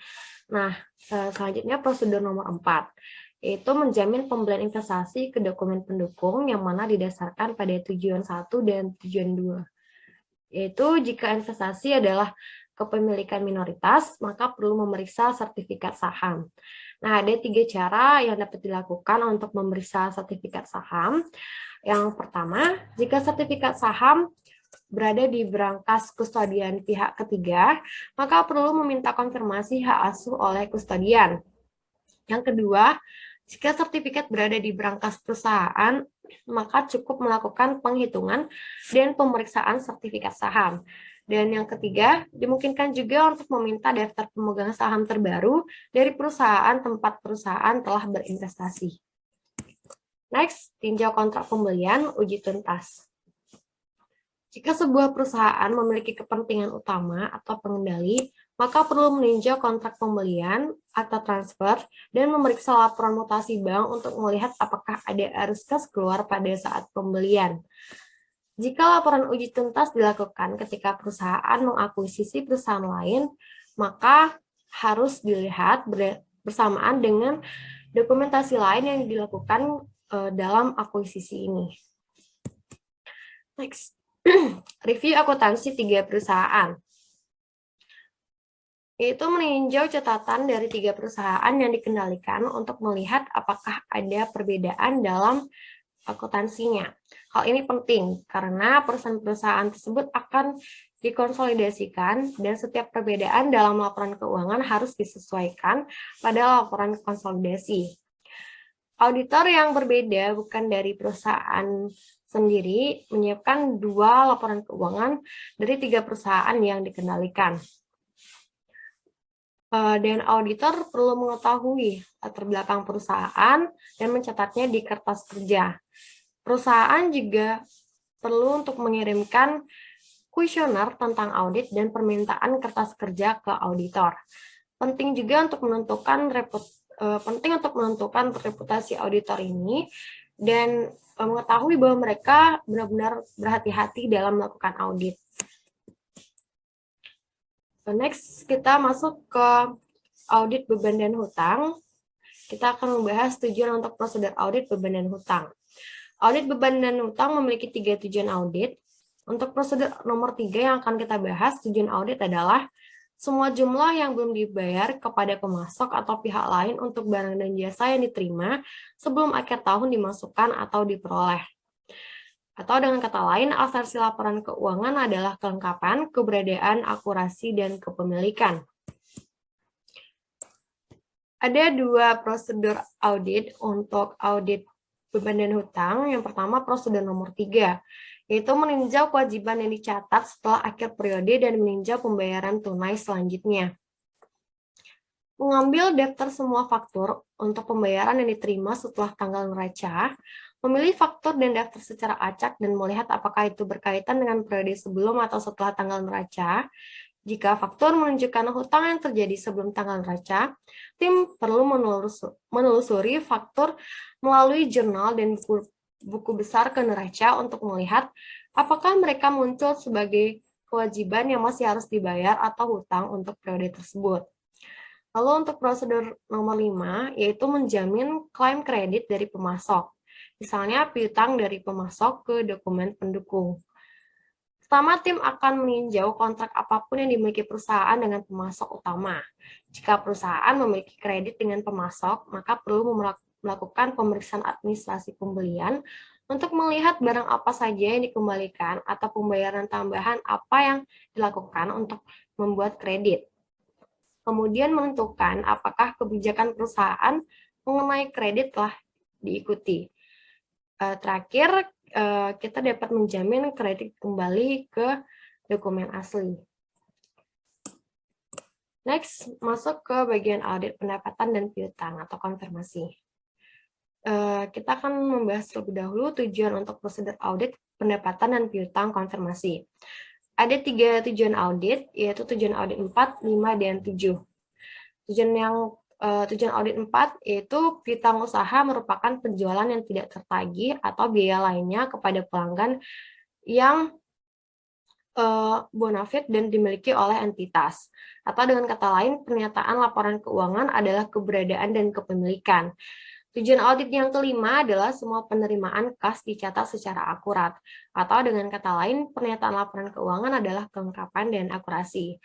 S3: Nah, selanjutnya prosedur nomor 4, yaitu menjamin pembelian investasi ke dokumen pendukung yang mana didasarkan pada tujuan 1 dan tujuan 2. Yaitu jika investasi adalah kepemilikan minoritas, maka perlu memeriksa sertifikat saham. Nah, ada 3 cara yang dapat dilakukan untuk memeriksa sertifikat saham. Yang pertama, jika sertifikat saham berada di berangkas kustodian pihak ketiga, maka perlu meminta konfirmasi hak asuh oleh kustodian. Yang kedua, jika sertifikat berada di berangkas perusahaan, maka cukup melakukan penghitungan dan pemeriksaan sertifikat saham. Dan yang ketiga, dimungkinkan juga untuk meminta daftar pemegang saham terbaru dari perusahaan tempat perusahaan telah berinvestasi. Next, tinjau kontrak pembelian, uji tuntas. Jika sebuah perusahaan memiliki kepentingan utama atau pengendali, maka perlu meninjau kontrak pembelian atau transfer dan memeriksa laporan mutasi bank untuk melihat apakah ada arus kas keluar pada saat pembelian. Jika laporan uji tuntas dilakukan ketika perusahaan mengakuisisi perusahaan lain, maka harus dilihat bersamaan dengan dokumentasi lain yang dilakukan dalam akuisisi ini. Next. Review akuntansi 3 perusahaan. Yaitu meninjau catatan dari 3 perusahaan yang dikendalikan untuk melihat apakah ada perbedaan dalam akuntansinya. Hal ini penting karena perusahaan-perusahaan tersebut akan dikonsolidasikan dan setiap perbedaan dalam laporan keuangan harus disesuaikan pada laporan konsolidasi. Auditor yang berbeda bukan dari perusahaan sendiri menyiapkan 2 laporan keuangan dari 3 perusahaan yang dikendalikan. Dan auditor perlu mengetahui latar belakang perusahaan dan mencatatnya di kertas kerja. Perusahaan juga perlu untuk mengirimkan kuesioner tentang audit dan permintaan kertas kerja ke auditor. Penting juga untuk menentukan reputasi auditor ini dan mengetahui bahwa mereka benar-benar berhati-hati dalam melakukan audit. So next, kita masuk ke audit beban dan hutang. Kita akan membahas tujuan untuk prosedur audit beban dan hutang. Audit beban dan hutang memiliki 3 tujuan audit. Untuk prosedur nomor 3 yang akan kita bahas, tujuan audit adalah semua jumlah yang belum dibayar kepada pemasok atau pihak lain untuk barang dan jasa yang diterima sebelum akhir tahun dimasukkan atau diperoleh. Atau dengan kata lain, asersi laporan keuangan adalah kelengkapan, keberadaan, akurasi, dan kepemilikan. Ada dua prosedur audit untuk audit beban dan hutang. Yang pertama prosedur nomor 3, yaitu meninjau kewajiban yang dicatat setelah akhir periode dan meninjau pembayaran tunai selanjutnya. Mengambil daftar semua faktur untuk pembayaran yang diterima setelah tanggal neraca, memilih faktur dan daftar secara acak dan melihat apakah itu berkaitan dengan periode sebelum atau setelah tanggal neraca. Jika faktur menunjukkan hutang yang terjadi sebelum tanggal neraca, tim perlu menelusuri faktur melalui jurnal dan buku besar ke neraca untuk melihat apakah mereka muncul sebagai kewajiban yang masih harus dibayar atau hutang untuk periode tersebut. Lalu untuk prosedur nomor 5, yaitu menjamin klaim kredit dari pemasok. Misalnya piutang dari pemasok ke dokumen pendukung. Pertama, tim akan meninjau kontrak apapun yang dimiliki perusahaan dengan pemasok utama. Jika perusahaan memiliki kredit dengan pemasok, maka perlu melakukan pemeriksaan administrasi pembelian untuk melihat barang apa saja yang dikembalikan atau pembayaran tambahan apa yang dilakukan untuk membuat kredit. Kemudian menentukan apakah kebijakan perusahaan mengenai kredit telah diikuti. Terakhir, kita dapat menjamin kredit kembali ke dokumen asli. Next, masuk ke bagian audit pendapatan dan piutang atau konfirmasi. Kita akan membahas terlebih dahulu tujuan untuk prosedur audit pendapatan dan piutang konfirmasi. Ada 3 tujuan audit, yaitu tujuan audit 4, 5, dan 7. Tujuan audit 4 yaitu piutang usaha merupakan penjualan yang tidak tertagih atau biaya lainnya kepada pelanggan yang bonafide dan dimiliki oleh entitas. Atau dengan kata lain, pernyataan laporan keuangan adalah keberadaan dan kepemilikan. Tujuan audit yang kelima adalah semua penerimaan kas dicatat secara akurat. Atau dengan kata lain, pernyataan laporan keuangan adalah kelengkapan dan akurasi.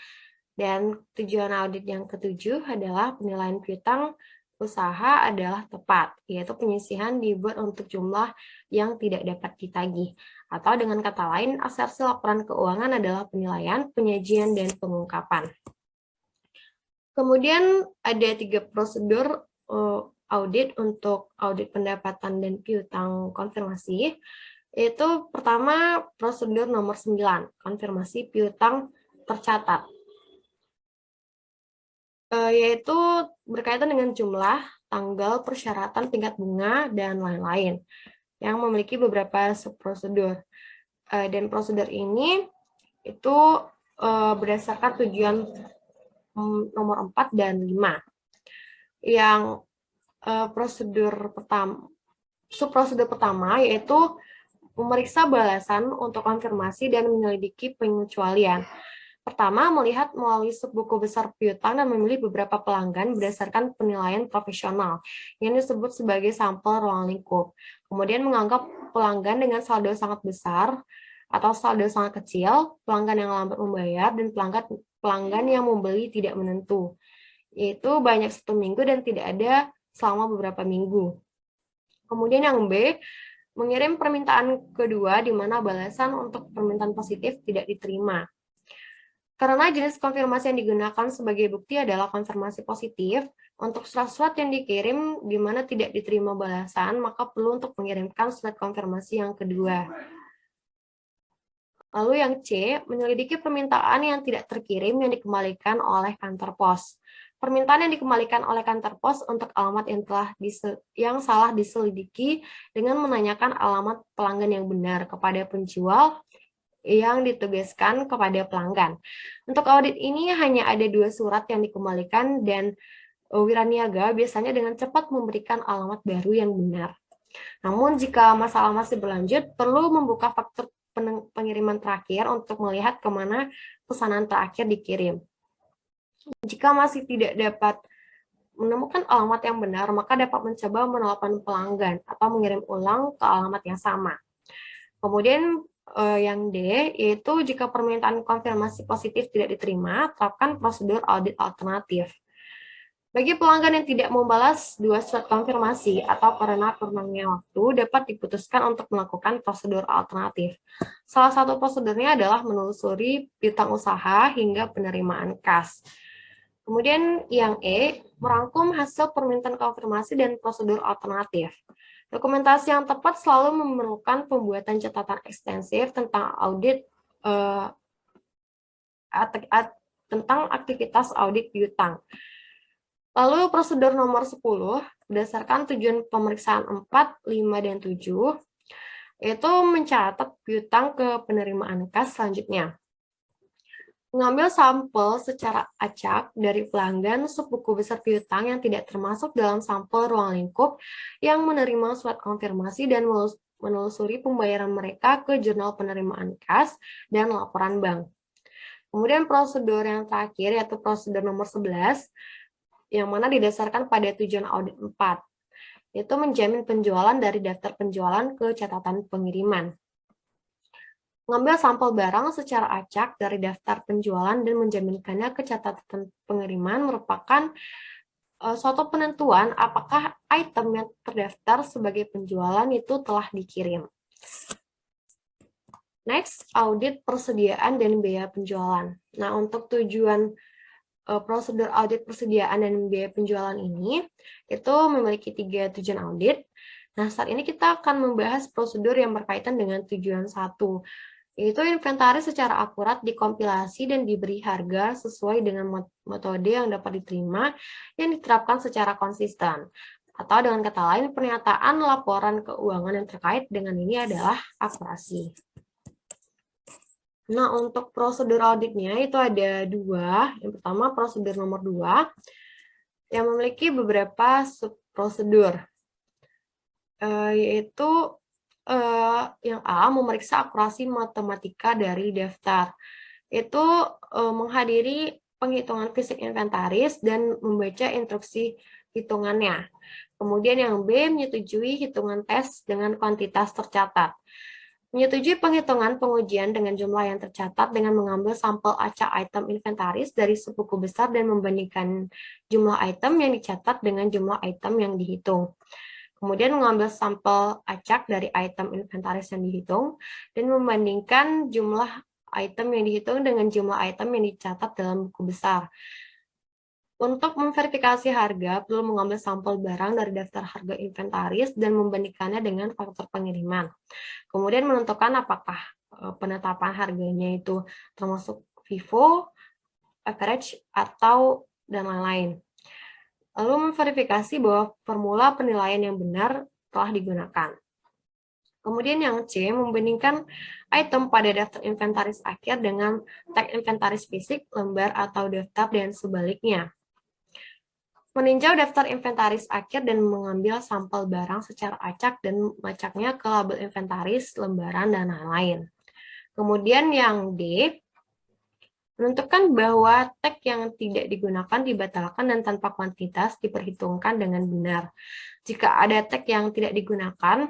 S3: Dan tujuan audit yang ketujuh adalah penilaian piutang usaha adalah tepat, yaitu penyisihan dibuat untuk jumlah yang tidak dapat ditagih. Atau dengan kata lain, asersi laporan keuangan adalah penilaian, penyajian, dan pengungkapan. Kemudian ada 3 prosedur audit untuk audit pendapatan dan piutang konfirmasi, yaitu pertama prosedur nomor 9, konfirmasi piutang tercatat. Yaitu berkaitan dengan jumlah, tanggal, persyaratan, tingkat bunga, dan lain-lain, yang memiliki beberapa subprosedur. Dan prosedur ini itu berdasarkan tujuan nomor 4 dan 5. Yang subprosedur pertama yaitu memeriksa balasan untuk konfirmasi dan menyelidiki pengecualian. Pertama, melihat melalui subbuku besar piutang dan memilih beberapa pelanggan berdasarkan penilaian profesional yang disebut sebagai sampel ruang lingkup. Kemudian menganggap pelanggan dengan saldo sangat besar atau saldo sangat kecil, pelanggan yang lambat membayar, dan pelanggan yang membeli tidak menentu, yaitu banyak 1 minggu dan tidak ada selama beberapa minggu. Kemudian yang B, mengirim permintaan kedua di mana balasan untuk permintaan positif tidak diterima. Karena jenis konfirmasi yang digunakan sebagai bukti adalah konfirmasi positif, untuk surat-surat yang dikirim di mana tidak diterima balasan, maka perlu untuk mengirimkan surat konfirmasi yang kedua. Lalu yang C, menyelidiki permintaan yang tidak terkirim yang dikembalikan oleh kantor pos. Permintaan yang dikembalikan oleh kantor pos untuk alamat yang salah diselidiki dengan menanyakan alamat pelanggan yang benar kepada penjual yang ditugaskan kepada pelanggan. Untuk audit ini hanya ada 2 surat yang dikembalikan dan wiraniaga biasanya dengan cepat memberikan alamat baru yang benar. Namun jika masalah masih berlanjut, perlu membuka faktur pengiriman terakhir untuk melihat kemana pesanan terakhir dikirim. Jika masih tidak dapat menemukan alamat yang benar, maka dapat mencoba menelpon pelanggan atau mengirim ulang ke alamat yang sama. Kemudian yang D, yaitu jika permintaan konfirmasi positif tidak diterima, terapkan prosedur audit alternatif. Bagi pelanggan yang tidak membalas 2 surat konfirmasi atau karena kurangnya waktu, dapat diputuskan untuk melakukan prosedur alternatif. Salah satu prosedurnya adalah menelusuri piutang usaha hingga penerimaan kas. Kemudian yang E, merangkum hasil permintaan konfirmasi dan prosedur alternatif. Dokumentasi yang tepat selalu memerlukan pembuatan catatan ekstensif tentang audit tentang aktivitas audit piutang. Lalu prosedur nomor 10, berdasarkan tujuan pemeriksaan 4, 5, dan 7, yaitu mencatat piutang ke penerimaan kas selanjutnya. Mengambil sampel secara acak dari pelanggan subbuku besar piutang yang tidak termasuk dalam sampel ruang lingkup yang menerima surat konfirmasi dan menelusuri pembayaran mereka ke jurnal penerimaan kas dan laporan bank. Kemudian prosedur yang terakhir yaitu prosedur nomor 11 yang mana didasarkan pada tujuan audit 4, yaitu menjamin penjualan dari daftar penjualan ke catatan pengiriman. Mengambil sampel barang secara acak dari daftar penjualan dan menjaminkannya ke catatan pengiriman merupakan suatu penentuan apakah item yang terdaftar sebagai penjualan itu telah dikirim. Next, audit persediaan dan biaya penjualan. Nah, untuk tujuan prosedur audit persediaan dan biaya penjualan ini, itu memiliki 3 tujuan audit. Nah, saat ini kita akan membahas prosedur yang berkaitan dengan tujuan 1, yaitu inventaris secara akurat dikompilasi dan diberi harga sesuai dengan metode yang dapat diterima yang diterapkan secara konsisten. Atau dengan kata lain, pernyataan laporan keuangan yang terkait dengan ini adalah akurasi. Nah, untuk prosedur auditnya itu ada 2. Yang pertama, prosedur nomor 2, yang memiliki beberapa subprosedur, yaitu yang A, memeriksa akurasi matematika dari daftar. Itu menghadiri penghitungan fisik inventaris dan membaca instruksi hitungannya. Kemudian yang B, menyetujui hitungan tes dengan kuantitas tercatat. Menyetujui penghitungan pengujian dengan jumlah yang tercatat dengan mengambil sampel acak item inventaris dari subbuku besar dan membandingkan jumlah item yang dicatat dengan jumlah item yang dihitung. Kemudian mengambil sampel acak dari item inventaris yang dihitung dan membandingkan jumlah item yang dihitung dengan jumlah item yang dicatat dalam buku besar. Untuk memverifikasi harga, perlu mengambil sampel barang dari daftar harga inventaris dan membandingkannya dengan faktur pengiriman. Kemudian menentukan apakah penetapan harganya itu termasuk FIFO, average, atau dan lain-lain. Lalu memverifikasi bahwa formula penilaian yang benar telah digunakan. Kemudian yang C, membandingkan item pada daftar inventaris akhir dengan tag inventaris fisik, lembar, atau daftar dan sebaliknya. Meninjau daftar inventaris akhir dan mengambil sampel barang secara acak dan melacaknya ke label inventaris, lembaran, dan lain-lain. Kemudian yang D, menentukan bahwa tag yang tidak digunakan dibatalkan dan tanpa kuantitas diperhitungkan dengan benar. Jika ada tag yang tidak digunakan,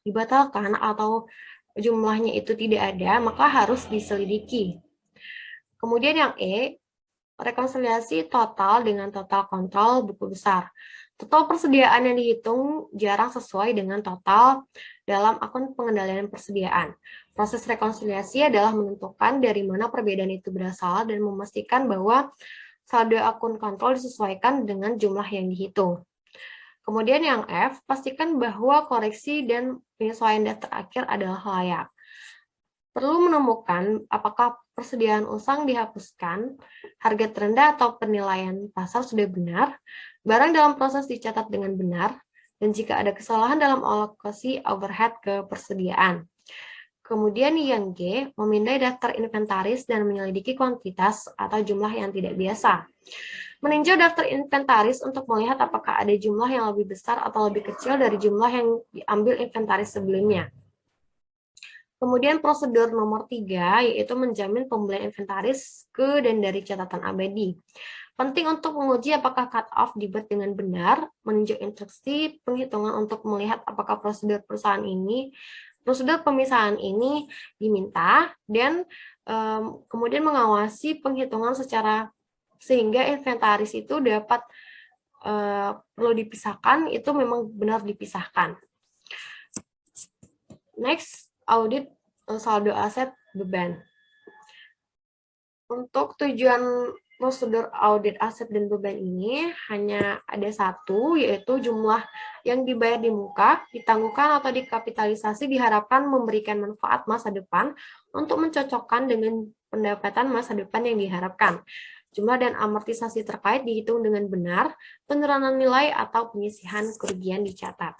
S3: dibatalkan, atau jumlahnya itu tidak ada, maka harus diselidiki. Kemudian yang E, rekonsiliasi total dengan total kontrol buku besar. Total persediaan yang dihitung jarang sesuai dengan total dalam akun pengendalian persediaan. Proses rekonsiliasi adalah menentukan dari mana perbedaan itu berasal dan memastikan bahwa saldo akun kontrol disesuaikan dengan jumlah yang dihitung. Kemudian yang F, pastikan bahwa koreksi dan penyesuaian daftar akhir adalah layak. Perlu menemukan apakah persediaan usang dihapuskan, harga terendah atau penilaian pasar sudah benar, barang dalam proses dicatat dengan benar, dan jika ada kesalahan dalam alokasi overhead ke persediaan. Kemudian yang G, memindai daftar inventaris dan menyelidiki kuantitas atau jumlah yang tidak biasa. Meninjau daftar inventaris untuk melihat apakah ada jumlah yang lebih besar atau lebih kecil dari jumlah yang diambil inventaris sebelumnya. Kemudian prosedur nomor 3, yaitu menjamin pembelian inventaris ke dan dari catatan abadi. Penting untuk menguji apakah cut-off dibuat dengan benar, meninjau instruksi penghitungan untuk melihat apakah prosedur pemisahan ini diminta, dan kemudian mengawasi penghitungan sehingga inventaris itu dapat perlu dipisahkan, itu memang benar dipisahkan. Next, audit saldo aset beban. Untuk tujuan prosedur audit aset dan beban ini hanya ada satu, yaitu jumlah yang dibayar di muka, ditangguhkan atau dikapitalisasi diharapkan memberikan manfaat masa depan untuk mencocokkan dengan pendapatan masa depan yang diharapkan. Jumlah dan amortisasi terkait dihitung dengan benar, penurunan nilai atau penyisihan kerugian dicatat.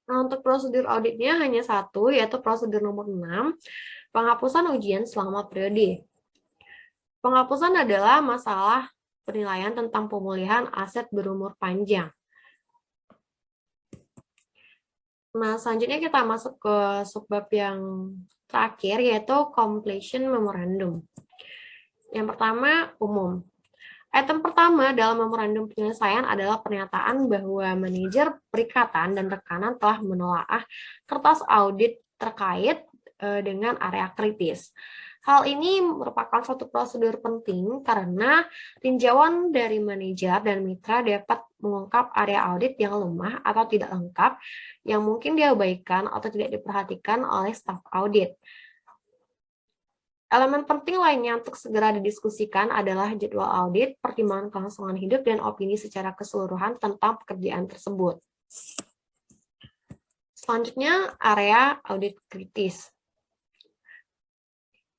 S3: Nah, untuk prosedur auditnya hanya satu, yaitu prosedur nomor 6, penghapusan ujian selama periode. Penghapusan adalah masalah penilaian tentang pemulihan aset berumur panjang. Nah, selanjutnya kita masuk ke subbab yang terakhir, yaitu completion memorandum. Yang pertama, umum. Item pertama dalam memorandum penyelesaian adalah pernyataan bahwa manajer perikatan dan rekanan telah menelaah kertas audit terkait dengan area kritis. Hal ini merupakan suatu prosedur penting karena tinjauan dari manajer dan mitra dapat mengungkap area audit yang lemah atau tidak lengkap, yang mungkin diabaikan atau tidak diperhatikan oleh staf audit. Elemen penting lainnya untuk segera didiskusikan adalah jadwal audit, pertimbangan kelangsungan hidup, dan opini secara keseluruhan tentang pekerjaan tersebut. Selanjutnya, area audit kritis.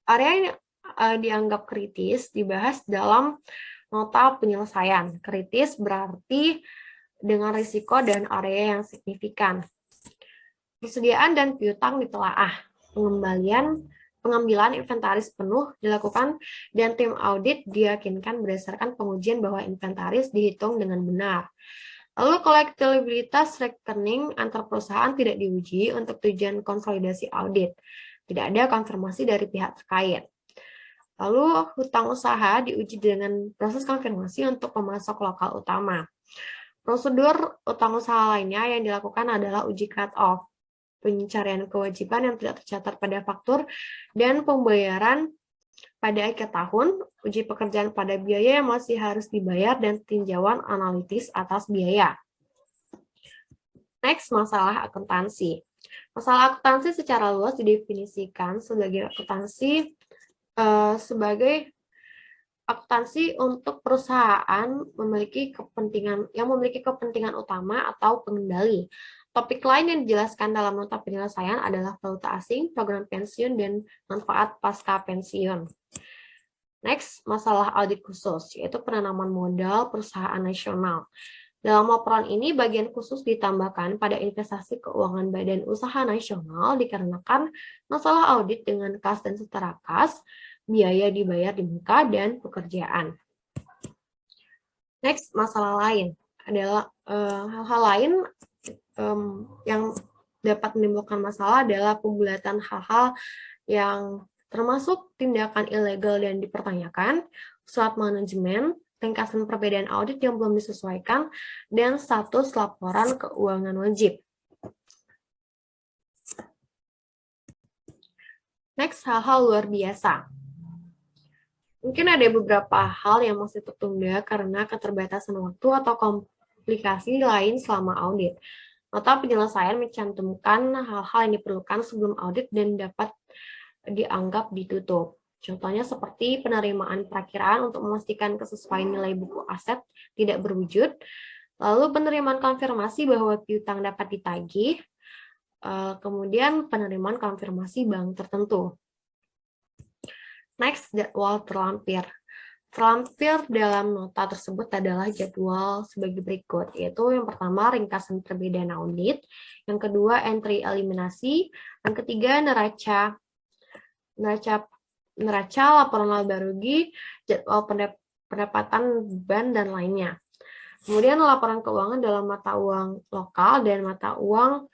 S3: Area yang dianggap kritis dibahas dalam nota penyelesaian. Kritis berarti dengan risiko dan area yang signifikan. Persediaan dan piutang ditelaah. Pengambilan inventaris penuh dilakukan dan tim audit diyakinkan berdasarkan pengujian bahwa inventaris dihitung dengan benar. Lalu kolektabilitas rekening antar perusahaan tidak diuji untuk tujuan konsolidasi audit. Tidak ada konfirmasi dari pihak terkait. Lalu hutang usaha diuji dengan proses konfirmasi untuk pemasok lokal utama. Prosedur hutang usaha lainnya yang dilakukan adalah uji cut-off, pencarian kewajiban yang tidak tercatat pada faktur, dan pembayaran pada akhir tahun, uji pekerjaan pada biaya yang masih harus dibayar, dan tinjauan analitis atas biaya. Next, masalah akuntansi. Masalah akuntansi secara luas didefinisikan sebagai akuntansi untuk perusahaan memiliki kepentingan utama atau pengendali. Topik lain yang dijelaskan dalam nota penyelesaian adalah valuta asing, program pensiun, dan manfaat pasca pensiun. Next, masalah audit khusus, yaitu penanaman modal perusahaan nasional. Dalam laporan ini, bagian khusus ditambahkan pada investasi keuangan badan usaha nasional dikarenakan masalah audit dengan kas dan setara kas, biaya dibayar di muka, dan pekerjaan. Next, masalah lain adalah hal-hal lain yang dapat menimbulkan masalah adalah pembulatan hal-hal yang termasuk tindakan ilegal dan dipertanyakan, surat manajemen, ringkasan perbedaan audit yang belum disesuaikan, dan status laporan keuangan wajib. Next, hal-hal luar biasa. Mungkin ada beberapa hal yang masih tertunda karena keterbatasan waktu atau komplikasi lain selama audit. Nota penyelesaian mencantumkan hal-hal yang diperlukan sebelum audit dan dapat dianggap ditutup. Contohnya seperti penerimaan perakiraan untuk memastikan kesesuaian nilai buku aset tidak berwujud, lalu penerimaan konfirmasi bahwa piutang dapat ditagih, kemudian penerimaan konfirmasi bank tertentu. Next, jadwal terlampir. Terlampir dalam nota tersebut adalah jadwal sebagai berikut, yaitu yang pertama ringkasan perbedaan audit, yang kedua entry eliminasi, yang ketiga neraca laporan laba rugi, jadwal pendapatan beban, dan lainnya. Kemudian laporan keuangan dalam mata uang lokal dan mata uang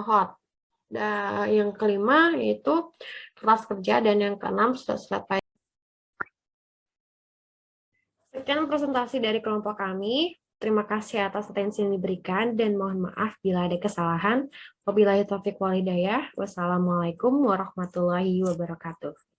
S3: hot. Dan yang kelima yaitu kertas kerja, dan yang keenam surat-surat payah. Sekian presentasi dari kelompok kami. Terima kasih atas atensi yang diberikan dan mohon maaf bila ada kesalahan. Wabillahi taufiq wal hidayah. Wassalamualaikum warahmatullahi wabarakatuh.